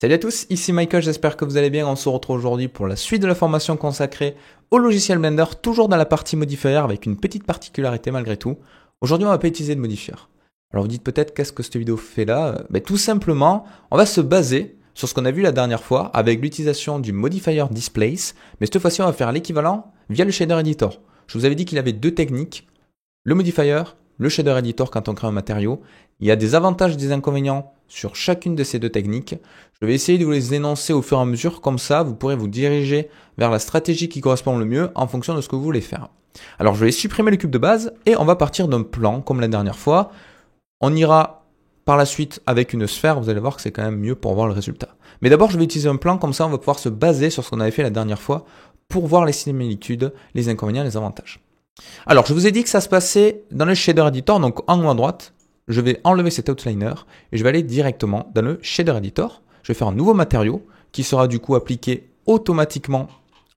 Salut à tous, ici Michael, j'espère que vous allez bien. On se retrouve aujourd'hui pour la suite de la formation consacrée au logiciel Blender, toujours dans la partie modifier avec une petite particularité malgré tout. Aujourd'hui, on va pas utiliser de modifier. Alors vous dites peut-être qu'est-ce que cette vidéo fait là? Tout simplement, on va se baser sur ce qu'on a vu la dernière fois avec l'utilisation du modifier displace, mais cette fois-ci on va faire l'équivalent via le shader editor. Je vous avais dit qu'il avait deux techniques, le modifier, le shader editor quand on crée un matériau. Il y a des avantages et des inconvénients sur chacune de ces deux techniques. Je vais essayer de vous les énoncer au fur et à mesure, comme ça vous pourrez vous diriger vers la stratégie qui correspond le mieux en fonction de ce que vous voulez faire. Alors je vais supprimer le cube de base et on va partir d'un plan comme la dernière fois. On ira par la suite avec une sphère, vous allez voir que c'est quand même mieux pour voir le résultat. Mais d'abord je vais utiliser un plan, comme ça on va pouvoir se baser sur ce qu'on avait fait la dernière fois pour voir les similitudes, les inconvénients, les avantages. Alors je vous ai dit que ça se passait dans le shader editor, donc en haut à droite. Je vais enlever cet outliner et je vais aller directement dans le shader editor. Je vais faire un nouveau matériau qui sera du coup appliqué automatiquement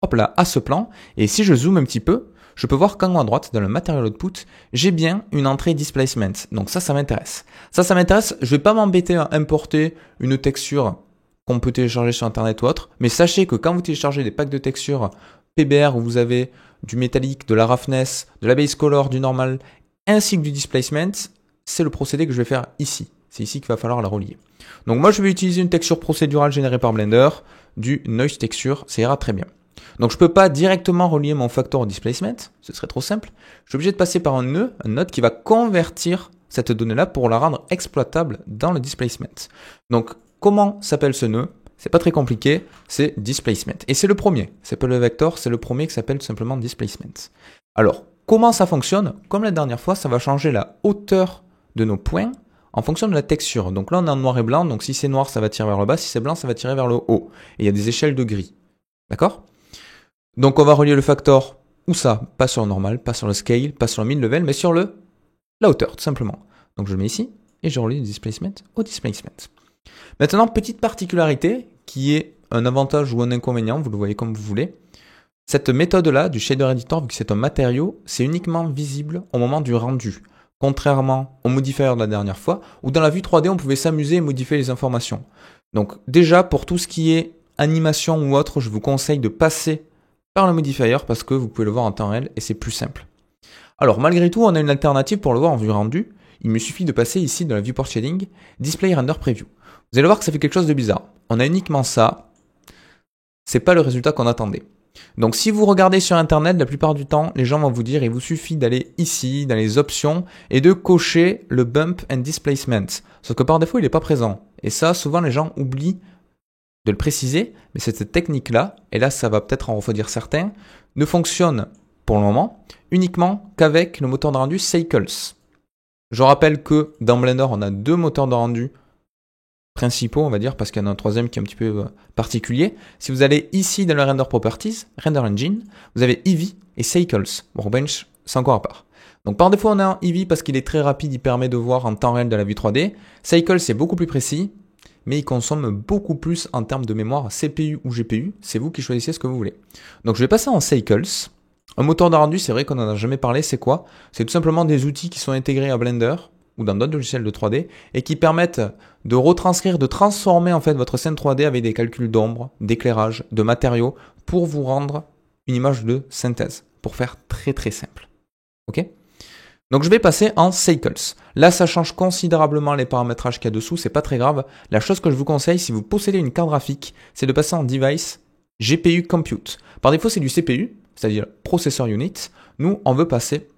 hop là, à ce plan. Et si je zoome un petit peu, je peux voir qu'en haut à droite, dans le material output, j'ai bien une entrée displacement. Donc ça m'intéresse. Ça m'intéresse. Je vais pas m'embêter à importer une texture qu'on peut télécharger sur internet ou autre. Mais sachez que quand vous téléchargez des packs de textures PBR où vous avez du métallique, de la roughness, de la base color, du normal, ainsi que du displacement, c'est le procédé que je vais faire ici. C'est ici qu'il va falloir la relier. Donc moi, je vais utiliser une texture procédurale générée par Blender, du noise texture, ça ira très bien. Donc je ne peux pas directement relier mon factor au displacement, ce serait trop simple. Je suis obligé de passer par un node qui va convertir cette donnée-là pour la rendre exploitable dans le displacement. Donc comment s'appelle ce nœud? C'est pas très compliqué, c'est displacement. Et c'est le premier, c'est pas le vector, c'est le premier qui s'appelle tout simplement displacement. Alors, comment ça fonctionne? Comme la dernière fois, ça va changer la hauteur de nos points en fonction de la texture. Donc là, on est en noir et blanc, donc si c'est noir, ça va tirer vers le bas, si c'est blanc, ça va tirer vers le haut. Et il y a des échelles de gris. D'accord? Donc on va relier le factor, où ça? Pas sur le normal, pas sur le scale, pas sur le mid-level, mais sur la hauteur, tout simplement. Donc je le mets ici, et je relie le displacement au displacement. Maintenant, petite particularité, qui est un avantage ou un inconvénient, vous le voyez comme vous voulez. Cette méthode-là, du shader editor, vu que c'est un matériau, c'est uniquement visible au moment du rendu. Contrairement au modifier de la dernière fois, où dans la vue 3D, on pouvait s'amuser et modifier les informations. Donc déjà, pour tout ce qui est animation ou autre, je vous conseille de passer par le modifier parce que vous pouvez le voir en temps réel et c'est plus simple. Alors malgré tout, on a une alternative pour le voir en vue rendue. Il me suffit de passer ici dans la viewport shading, display render preview. Vous allez voir que ça fait quelque chose de bizarre. On a uniquement ça. C'est pas le résultat qu'on attendait. Donc si vous regardez sur internet, la plupart du temps, les gens vont vous dire il vous suffit d'aller ici, dans les options, et de cocher le bump and displacement. Sauf que par défaut, il n'est pas présent. Et ça, souvent, les gens oublient de le préciser, mais cette technique-là, et là, ça va peut-être en refroidir certains, ne fonctionne pour le moment uniquement qu'avec le moteur de rendu Cycles. Je rappelle que dans Blender, on a deux moteurs de rendu principaux, on va dire, parce qu'il y en a un troisième qui est un petit peu particulier. Si vous allez ici dans le Render Properties, Render Engine, vous avez Eevee et Cycles. Workbench, c'est encore à part. Donc par défaut, on a un Eevee parce qu'il est très rapide, il permet de voir en temps réel de la vue 3D. Cycles, c'est beaucoup plus précis, mais il consomme beaucoup plus en termes de mémoire CPU ou GPU. C'est vous qui choisissez ce que vous voulez. Donc je vais passer en Cycles. Un moteur de rendu, c'est vrai qu'on n'en a jamais parlé, c'est quoi? C'est tout simplement des outils qui sont intégrés à Blender ou dans d'autres logiciels de 3D, et qui permettent de retranscrire, de transformer en fait votre scène 3D avec des calculs d'ombre, d'éclairage, de matériaux, pour vous rendre une image de synthèse, pour faire très très simple. Ok? Donc je vais passer en Cycles. Là, ça change considérablement les paramétrages qu'il y a dessous, c'est pas très grave. La chose que je vous conseille, si vous possédez une carte graphique, c'est de passer en Device GPU Compute. Par défaut, c'est du CPU, c'est-à-dire Processor Unit. Nous, on veut passer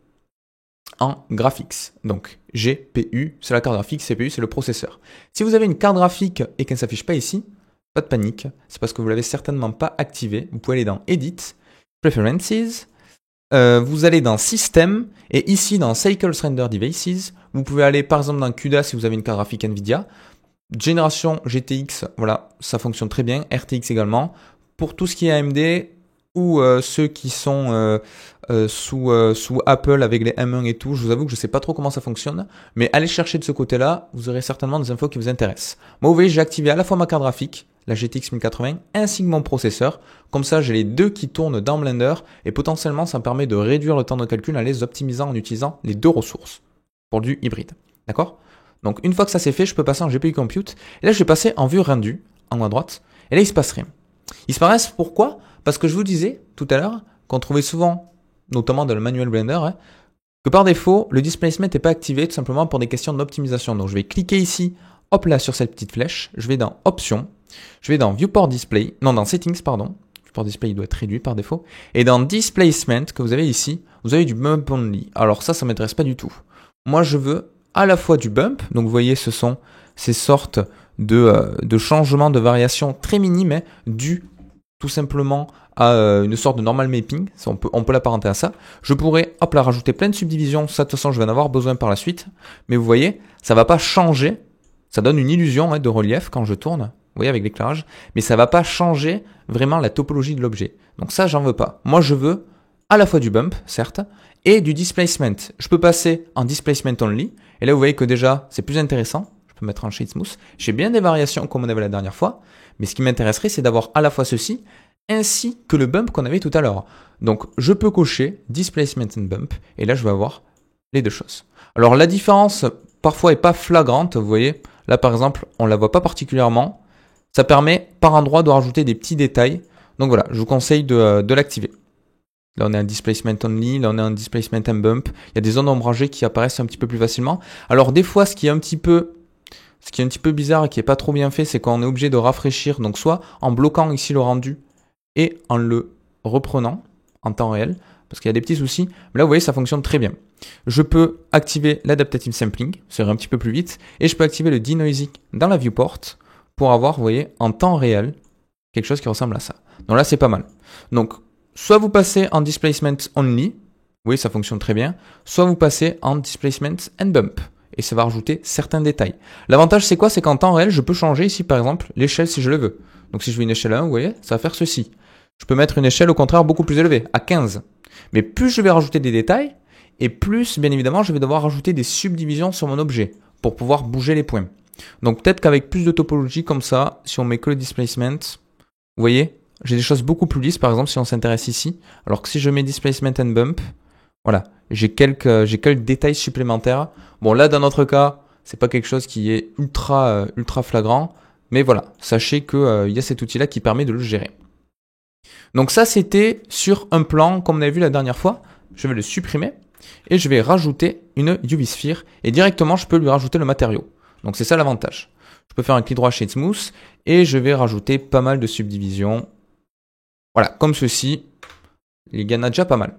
en graphics. Donc GPU, c'est la carte graphique, CPU, c'est le processeur. Si vous avez une carte graphique et qu'elle ne s'affiche pas ici, pas de panique, c'est parce que vous l'avez certainement pas activé. Vous pouvez aller dans Edit, Preferences, vous allez dans System, et ici dans Cycles Render Devices, vous pouvez aller par exemple dans CUDA si vous avez une carte graphique NVIDIA, génération GTX, voilà, ça fonctionne très bien, RTX également. Pour tout ce qui est AMD, ou ceux qui sont sous Apple avec les M1 et tout, je vous avoue que je ne sais pas trop comment ça fonctionne, mais allez chercher de ce côté-là, vous aurez certainement des infos qui vous intéressent. Moi, vous voyez, j'ai activé à la fois ma carte graphique, la GTX 1080, ainsi que mon processeur. Comme ça, j'ai les deux qui tournent dans Blender, et potentiellement, ça me permet de réduire le temps de calcul en les optimisant en utilisant les deux ressources pour du hybride. D'accord? Donc, une fois que ça c'est fait, je peux passer en GPU Compute, et là, je vais passer en vue rendue, en haut à droite. Et là, il se passe rien. Il se passe pourquoi? Parce que je vous disais tout à l'heure qu'on trouvait souvent, notamment dans le manuel Blender, que par défaut, le displacement n'est pas activé tout simplement pour des questions d'optimisation. Donc je vais cliquer ici, hop là sur cette petite flèche, je vais dans Options, je vais dans Viewport Display, non dans Settings pardon, Viewport Display il doit être réduit par défaut, et dans Displacement que vous avez ici, vous avez du Bump Only. Alors ça m'intéresse pas du tout. Moi je veux à la fois du bump, donc vous voyez ce sont ces sortes de changements, de variations très minimes, dus tout simplement à une sorte de normal mapping, on peut l'apparenter à ça. Je pourrais, hop là, rajouter plein de subdivisions, ça de toute façon je vais en avoir besoin par la suite, mais vous voyez, ça va pas changer, ça donne une illusion de relief quand je tourne, vous voyez avec l'éclairage, mais ça va pas changer vraiment la topologie de l'objet. Donc ça, j'en veux pas. Moi, je veux à la fois du bump, certes, et du displacement. Je peux passer en displacement only, et là vous voyez que déjà, c'est plus intéressant. Je peux mettre en shade smooth. J'ai bien des variations comme on avait la dernière fois, mais ce qui m'intéresserait, c'est d'avoir à la fois ceci, ainsi que le bump qu'on avait tout à l'heure. Donc, je peux cocher Displacement and Bump, et là, je vais avoir les deux choses. Alors, la différence, parfois, est pas flagrante, vous voyez. Là, par exemple, on la voit pas particulièrement. Ça permet, par endroit, de rajouter des petits détails. Donc voilà, je vous conseille de l'activer. Là, on est en Displacement Only, là, on est en Displacement and Bump. Il y a des zones ombragées qui apparaissent un petit peu plus facilement. Alors, des fois, ce qui est un petit peu bizarre et qui est pas trop bien fait, c'est qu'on est obligé de rafraîchir. Donc, soit en bloquant ici le rendu, et en le reprenant en temps réel, parce qu'il y a des petits soucis. Mais là, vous voyez, ça fonctionne très bien. Je peux activer l'Adaptative Sampling, ça ira un petit peu plus vite, et je peux activer le Denoising dans la viewport pour avoir, vous voyez, en temps réel, quelque chose qui ressemble à ça. Donc là, c'est pas mal. Donc, soit vous passez en Displacement Only, oui, ça fonctionne très bien, soit vous passez en Displacement and Bump, et ça va rajouter certains détails. L'avantage, c'est quoi? C'est qu'en temps réel, je peux changer ici, par exemple, l'échelle si je le veux. Donc si je veux une échelle 1, vous voyez, ça va faire ceci. Je peux mettre une échelle au contraire beaucoup plus élevée, à 15. Mais plus je vais rajouter des détails, et plus, bien évidemment, je vais devoir rajouter des subdivisions sur mon objet pour pouvoir bouger les points. Donc peut-être qu'avec plus de topologie comme ça, si on met que le displacement, vous voyez, j'ai des choses beaucoup plus lisses, par exemple, si on s'intéresse ici. Alors que si je mets displacement and bump, voilà, j'ai quelques détails supplémentaires. Bon, là, dans notre cas, c'est pas quelque chose qui est ultra flagrant, mais voilà, sachez qu'il y a cet outil-là qui permet de le gérer. Donc ça, c'était sur un plan, comme on avait vu la dernière fois. Je vais le supprimer et je vais rajouter une UV Sphere et directement, je peux lui rajouter le matériau. Donc c'est ça l'avantage. Je peux faire un clic droit Shade Smooth et je vais rajouter pas mal de subdivisions. Voilà, comme ceci. Il y en a déjà pas mal.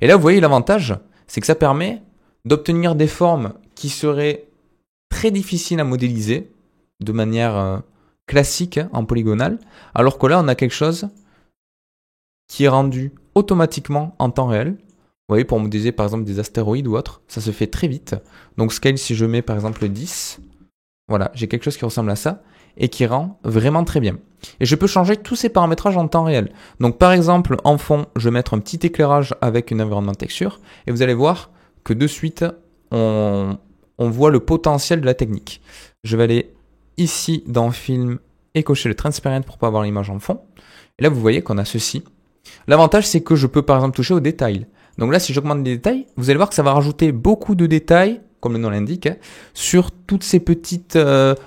Et là, vous voyez l'avantage, c'est que ça permet d'obtenir des formes qui seraient très difficiles à modéliser de manière classique en polygonale, alors que là, on a quelque chose qui est rendu automatiquement en temps réel. Vous voyez, pour modéliser par exemple des astéroïdes ou autre, ça se fait très vite. Donc scale, si je mets par exemple 10, voilà, j'ai quelque chose qui ressemble à ça et qui rend vraiment très bien. Et je peux changer tous ces paramétrages en temps réel. Donc par exemple, en fond, je vais mettre un petit éclairage avec une environnement texture et vous allez voir que de suite, on voit le potentiel de la technique. Je vais aller ici dans Film et cocher le Transparent pour pas avoir l'image en fond. Et là, vous voyez qu'on a ceci. L'avantage, c'est que je peux par exemple toucher aux détails. Donc là, si j'augmente les détails, vous allez voir que ça va rajouter beaucoup de détails, comme le nom l'indique, sur toutes ces petites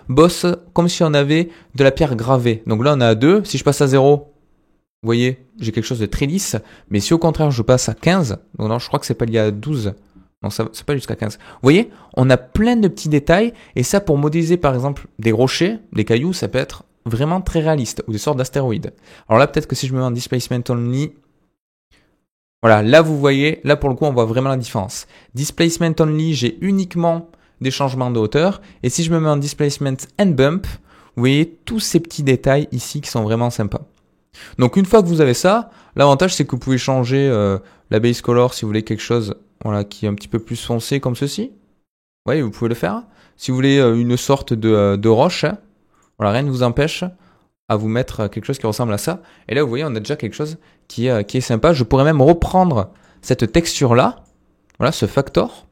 bosses, comme si on avait de la pierre gravée. Donc là, on est à 2. Si je passe à 0, vous voyez, j'ai quelque chose de très lisse. Mais si au contraire, je passe à 15, donc non, je crois que c'est pas lié à 12. Non, c'est pas jusqu'à 15. Vous voyez, on a plein de petits détails. Et ça, pour modéliser, par exemple, des rochers, des cailloux, ça peut être vraiment très réaliste. Ou des sortes d'astéroïdes. Alors là, peut-être que si je me mets en Displacement Only, voilà, là vous voyez, là pour le coup on voit vraiment la différence. Displacement Only, j'ai uniquement des changements de hauteur. Et si je me mets en Displacement and Bump, vous voyez tous ces petits détails ici qui sont vraiment sympas. Donc une fois que vous avez ça, l'avantage c'est que vous pouvez changer la base color si vous voulez quelque chose voilà, qui est un petit peu plus foncé comme ceci. Vous voyez, vous pouvez le faire. Si vous voulez une sorte de roche, voilà, rien ne vous empêche à vous mettre quelque chose qui ressemble à ça. Et là, vous voyez, on a déjà quelque chose qui est sympa. Je pourrais même reprendre cette texture-là, voilà, ce factor.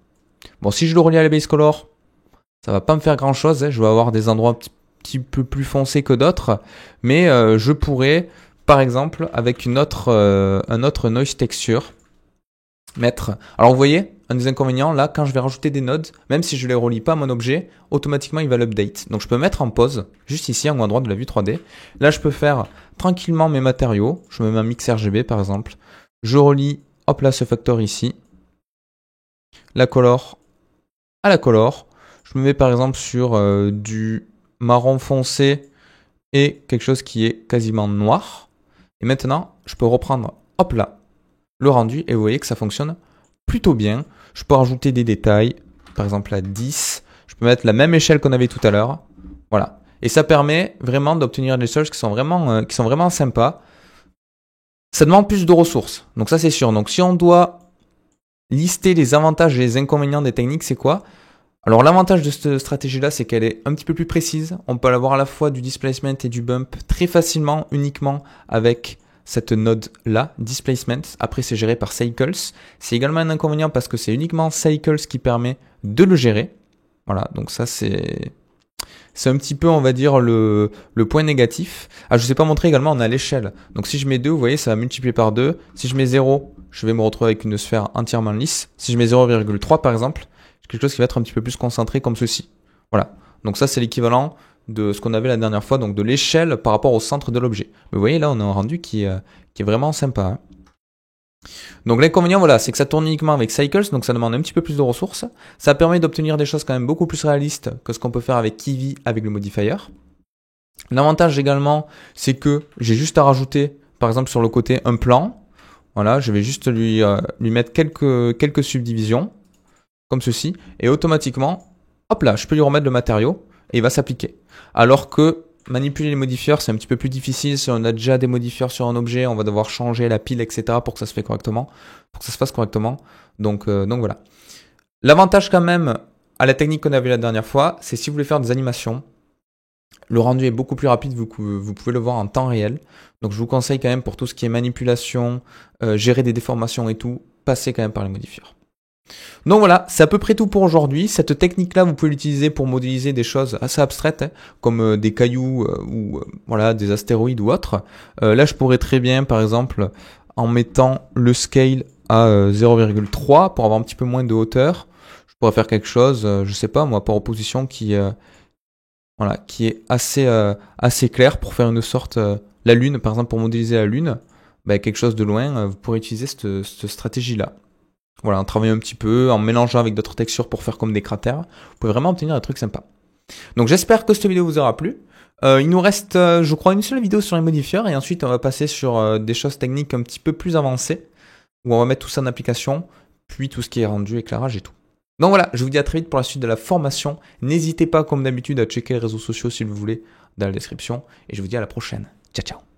Bon, si je le relie à la base color, ça va pas me faire grand-chose. Je vais avoir des endroits un petit peu plus foncés que d'autres. Mais je pourrais, par exemple, avec un autre noise texture, mettre... Alors vous voyez, un des inconvénients, là, quand je vais rajouter des nodes, même si je les relie pas à mon objet, automatiquement, il va l'update. Donc je peux mettre en pause, juste ici, en haut à droite de la vue 3D. Là, je peux faire tranquillement mes matériaux. Je me mets un mix RGB, par exemple. Je relie, hop là, ce factor ici. La color à la color. Je me mets, par exemple, sur du marron foncé et quelque chose qui est quasiment noir. Et maintenant, je peux reprendre, hop là, le rendu, et vous voyez que ça fonctionne plutôt bien. Je peux rajouter des détails, par exemple à 10. Je peux mettre la même échelle qu'on avait tout à l'heure. Voilà. Et ça permet vraiment d'obtenir des choses qui sont vraiment sympas. Ça demande plus de ressources. Donc ça, c'est sûr. Donc si on doit lister les avantages et les inconvénients des techniques, c'est quoi? Alors l'avantage de cette stratégie-là, c'est qu'elle est un petit peu plus précise. On peut avoir à la fois du displacement et du bump très facilement, uniquement avec cette node-là, displacement. Après, c'est géré par Cycles. C'est également un inconvénient parce que c'est uniquement Cycles qui permet de le gérer. Voilà, donc ça c'est un petit peu, on va dire, le point négatif. Ah, je ne vous ai pas montré également, on a l'échelle. Donc si je mets 2, vous voyez, ça va multiplier par 2. Si je mets 0, je vais me retrouver avec une sphère entièrement lisse. Si je mets 0,3 par exemple, c'est quelque chose qui va être un petit peu plus concentré comme ceci. Voilà, donc ça c'est l'équivalent de ce qu'on avait la dernière fois, donc de l'échelle par rapport au centre de l'objet. Mais vous voyez, là on a un rendu qui est vraiment sympa. Hein. Donc l'inconvénient, voilà, c'est que ça tourne uniquement avec Cycles, donc ça demande un petit peu plus de ressources. Ça permet d'obtenir des choses quand même beaucoup plus réalistes que ce qu'on peut faire avec Kivy avec le modifier. L'avantage également, c'est que j'ai juste à rajouter, par exemple sur le côté, un plan. Voilà, je vais juste lui mettre quelques subdivisions, comme ceci, et automatiquement, hop là, je peux lui remettre le matériau, et il va s'appliquer. Alors que manipuler les modifieurs, c'est un petit peu plus difficile. Si on a déjà des modifieurs sur un objet, on va devoir changer la pile, etc. pour que ça se fasse correctement. Donc voilà. L'avantage quand même à la technique qu'on a vue la dernière fois, c'est si vous voulez faire des animations, le rendu est beaucoup plus rapide, vous pouvez le voir en temps réel. Donc je vous conseille quand même pour tout ce qui est manipulation, gérer des déformations et tout, passer quand même par les modifieurs. Donc voilà, c'est à peu près tout pour aujourd'hui. Cette technique-là, vous pouvez l'utiliser pour modéliser des choses assez abstraites, hein, comme des cailloux ou voilà, des astéroïdes ou autres. Là, je pourrais très bien, par exemple, en mettant le scale à 0,3 pour avoir un petit peu moins de hauteur, je pourrais faire quelque chose, je sais pas moi, par opposition qui est assez clair pour faire une sorte la Lune, par exemple, pour modéliser la Lune, quelque chose de loin, vous pourrez utiliser cette stratégie-là. Voilà, en travaillant un petit peu, en mélangeant avec d'autres textures pour faire comme des cratères, vous pouvez vraiment obtenir des trucs sympas. Donc j'espère que cette vidéo vous aura plu. Il nous reste, je crois, une seule vidéo sur les modifieurs et ensuite on va passer sur des choses techniques un petit peu plus avancées où on va mettre tout ça en application, puis tout ce qui est rendu, éclairage et tout. Donc voilà, je vous dis à très vite pour la suite de la formation. N'hésitez pas, comme d'habitude, à checker les réseaux sociaux si vous voulez dans la description et je vous dis à la prochaine. Ciao, ciao.